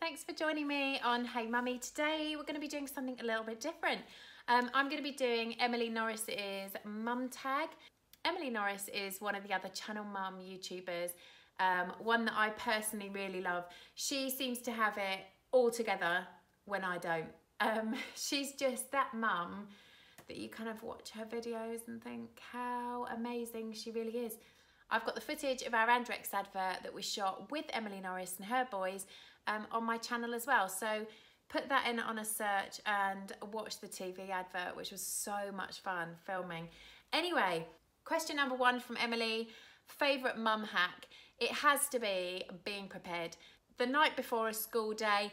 Thanks for joining me on Hey Mummy. Today we're going to be doing something a little bit different. I'm going to be doing Emily Norris.I's mum tag. Emily Norris is one of the other channel mum YouTubers, one that I personally really love. She seems to have it all together when I don't. She's just that mum that you kind of watch her videos and think how amazing she really is. I've got the footage of our Andrex advert that we shot with Emily Norris and her boys on my channel as well. So put that in on a search and watch the TV advert, which was so much fun filming. Anyway, question number one from Emily, favourite mum hack. It has to be being prepared. The night before a school day,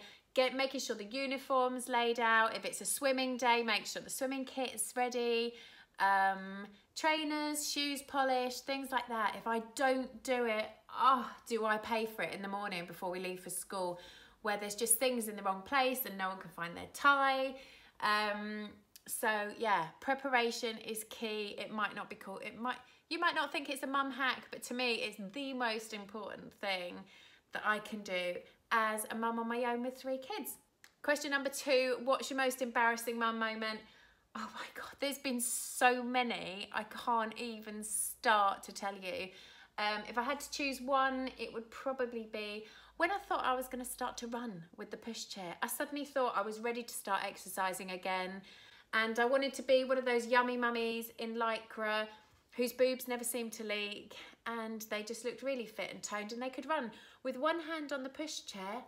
making sure the uniform's laid out. If it's a swimming day, make sure the swimming kit's ready. Trainers, shoes polished, things like that. If I don't do it, do I pay for it in the morning before we leave for school, where there's just things in the wrong place and no one can find their tie. So yeah, preparation is key. It might not be cool. You might not think it's a mum hack, but to me it's the most important thing that I can do as a mum on my own with 3 kids. Question number 2, what's your most embarrassing mum moment? Oh my God, there's been so many, I can't even start to tell you. If I had to choose one, it would probably be when I thought I was going to start to run with the pushchair. I suddenly thought I was ready to start exercising again, and I wanted to be one of those yummy mummies in lycra whose boobs never seemed to leak, and they just looked really fit and toned, and they could run with one hand on the pushchair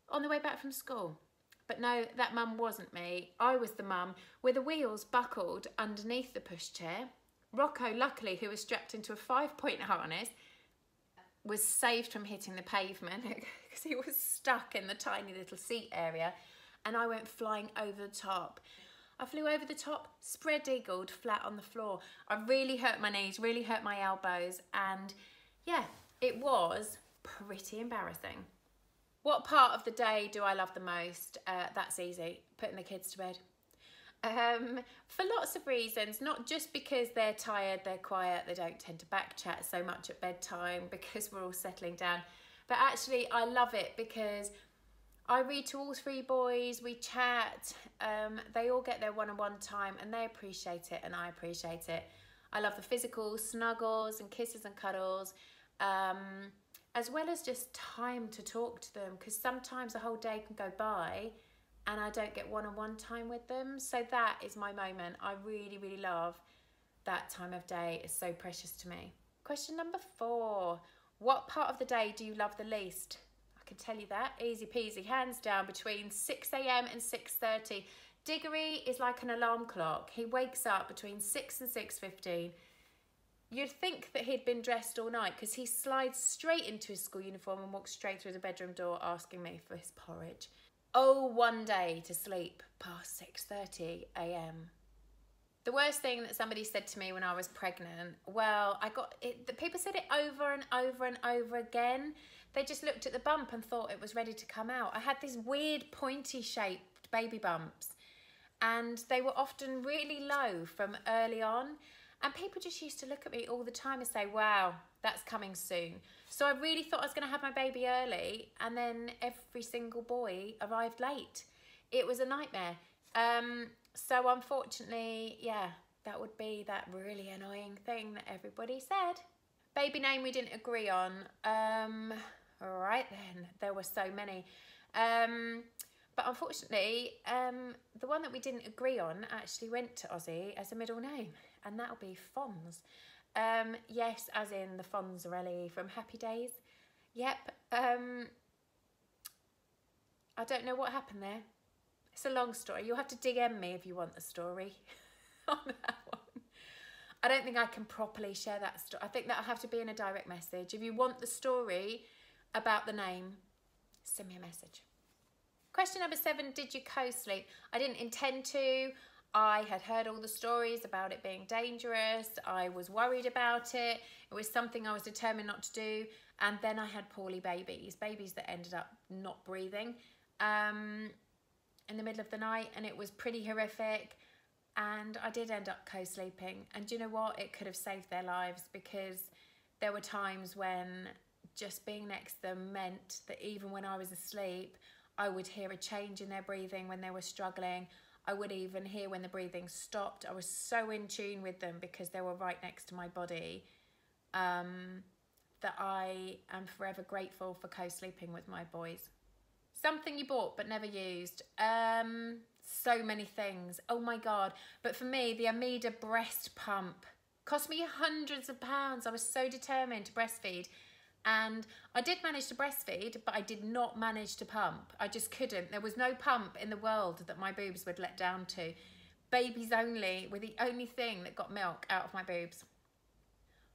on the way back from school. But no, that mum wasn't me. I was the mum with the wheels buckled underneath the pushchair. Rocco, luckily, who was strapped into a 5-point harness, was saved from hitting the pavement because he was stuck in the tiny little seat area, and I went flying over the top. I flew over the top, spread-eagled, flat on the floor. I really hurt my knees, really hurt my elbows, and yeah, it was pretty embarrassing. What part of the day do I love the most? That's easy, putting the kids to bed. For lots of reasons, not just because they're tired, they're quiet, they don't tend to back chat so much at bedtime because we're all settling down, but actually I love it because I read to all 3 boys, we chat, they all get their one-on-one time and they appreciate it and I appreciate it. I love the physical snuggles and kisses and cuddles, as well as just time to talk to them, because sometimes a whole day can go by and I don't get one-on-one time with them. So that is my moment. I really, really love that time of day. It's so precious to me. Question number 4, what part of the day do you love the least? I can tell you that, easy peasy, hands down, between 6 AM and 6:30. Diggory is like an alarm clock. He wakes up between 6 and 6:15. You'd think that he'd been dressed all night because he slides straight into his school uniform and walks straight through the bedroom door asking me for his porridge. Oh, one day to sleep past 6:30 AM. The worst thing that somebody said to me when I was pregnant, well, people said it over and over and over again. They just looked at the bump and thought it was ready to come out. I had these weird pointy shaped baby bumps and they were often really low from early on. And people just used to look at me all the time and say, wow, that's coming soon. So I really thought I was going to have my baby early, and then every single boy arrived late. It was a nightmare. So unfortunately, yeah, that would be that really annoying thing that everybody said. Baby name we didn't agree on. All right then, there were so many. But unfortunately, the one that we didn't agree on actually went to Ozzy as a middle name, and that'll be Fonz. Yes, as in the Fonzarelli from Happy Days. Yep. I don't know what happened there. It's a long story. You'll have to DM me if you want the story on that one. I don't think I can properly share that story. I think that'll have to be in a direct message. If you want the story about the name, send me a message. Question number 7, did you co-sleep? I didn't intend to. I had heard all the stories about it being dangerous. I was worried about it. It was something I was determined not to do. And then I had poorly babies that ended up not breathing in the middle of the night, and it was pretty horrific. And I did end up co-sleeping. And do you know what? It could have saved their lives, because there were times when just being next to them meant that even when I was asleep, I would hear a change in their breathing when they were struggling. I would even hear when the breathing stopped. I was so in tune with them because they were right next to my body, that I am forever grateful for co-sleeping with my boys. Something you bought but never used. So many things. Oh my God. But for me, the Amida breast pump cost me hundreds of pounds. I was so determined to breastfeed. And I did manage to breastfeed, but I did not manage to pump. I just couldn't. There was no pump in the world that my boobs would let down to. Babies only were the only thing that got milk out of my boobs.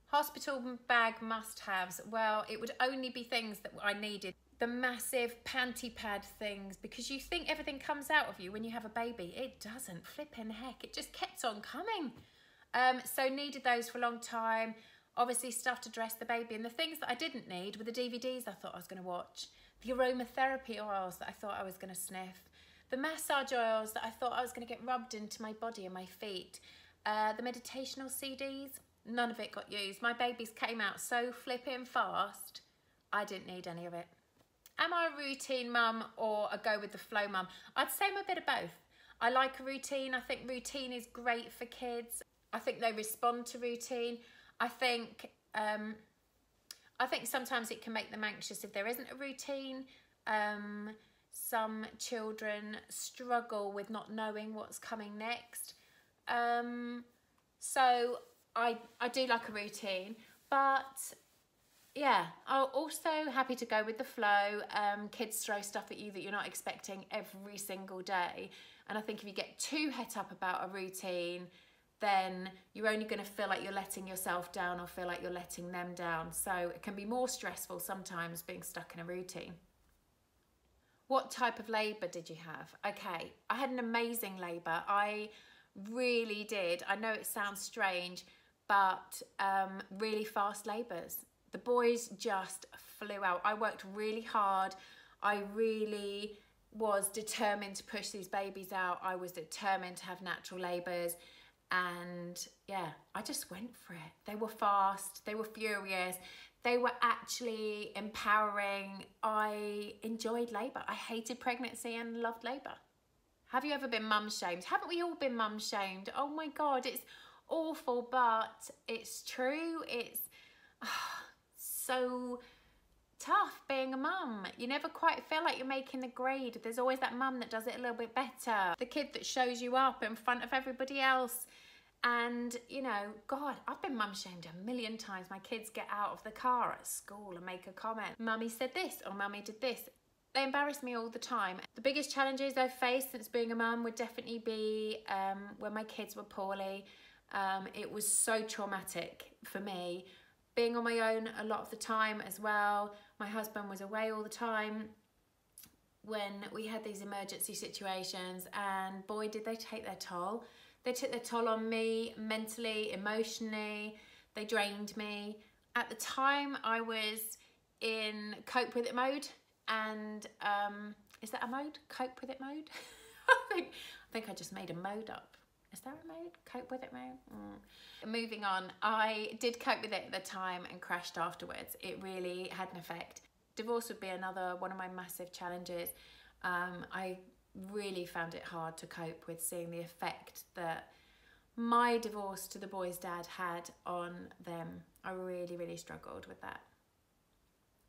Hospital bag must-haves. Well, it would only be things that I needed. The massive panty pad things, because you think everything comes out of you when you have a baby. It doesn't. Flipping heck. It just kept on coming. So needed those for a long time. Obviously stuff to dress the baby, and the things that I didn't need were the DVDs I thought I was going to watch, the aromatherapy oils that I thought I was going to sniff, the massage oils that I thought I was going to get rubbed into my body and my feet, the meditational CDs. None of it got used. My babies came out so flipping fast, I didn't need any of it. Am I a routine mum or a go with the flow mum? I'd say I'm a bit of both. I like a routine. I think routine is great for kids. I think they respond to routine. I think sometimes it can make them anxious if there isn't a routine. Some children struggle with not knowing what's coming next. So I do like a routine, but yeah, I'm also happy to go with the flow. Kids throw stuff at you that you're not expecting every single day. And I think if you get too het up about a routine, then you're only going to feel like you're letting yourself down or feel like you're letting them down. So it can be more stressful sometimes being stuck in a routine. What type of labour did you have? Okay, I had an amazing labour. I really did. I know it sounds strange, but really fast labours. The boys just flew out. I worked really hard. I really was determined to push these babies out. I was determined to have natural labours. And yeah, I just went for it. They were fast, they were furious, they were actually empowering. I enjoyed labour. I hated pregnancy and loved labour. Have you ever been mum shamed? Haven't we all been mum shamed? Oh my God, it's awful, but it's true. It's so tough being a mum. You never quite feel like you're making the grade. There's always that mum that does it a little bit better. The kid that shows you up in front of everybody else. And, you know, God, I've been mum shamed a million times. My kids get out of the car at school and make a comment. Mummy said this or mummy did this. They embarrass me all the time. The biggest challenges I've faced since being a mum would definitely be when my kids were poorly. It was so traumatic for me. Being on my own a lot of the time as well. My husband was away all the time when we had these emergency situations, and boy, did they take their toll. They took their toll on me mentally, emotionally. They drained me. At the time, I was in cope with it mode, and is that a mode? Cope with it mode? I think I just made a mode up. Is there a mode? Cope with it mode? Moving on, I did cope with it at the time and crashed afterwards. It really had an effect. Divorce would be another one of my massive challenges. I really found it hard to cope with seeing the effect that my divorce to the boys' dad had on them. I really, really struggled with that.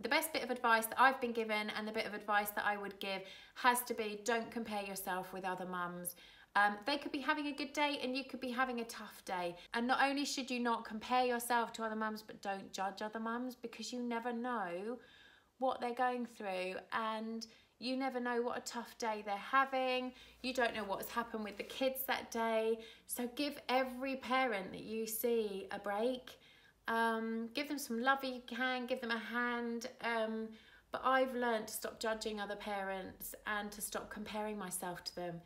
The best bit of advice that I've been given, and the bit of advice that I would give, has to be don't compare yourself with other mums. They could be having a good day and you could be having a tough day. And not only should you not compare yourself to other mums, but don't judge other mums, because you never know what they're going through, and you never know what a tough day they're having. You don't know what's happened with the kids that day. So give every parent that you see a break. Give them some love if you can, give them a hand. But I've learned to stop judging other parents and to stop comparing myself to them,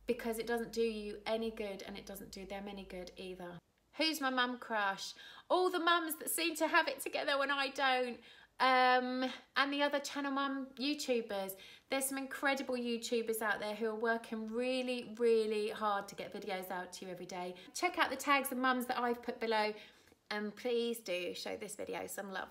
because it doesn't do you any good and it doesn't do them any good either. Who's my mum crush? All the mums that seem to have it together when I don't. And the other channel mum YouTubers. There's some incredible YouTubers out there who are working really, really hard to get videos out to you every day. Check out the tags of mums that I've put below, and please do show this video some love.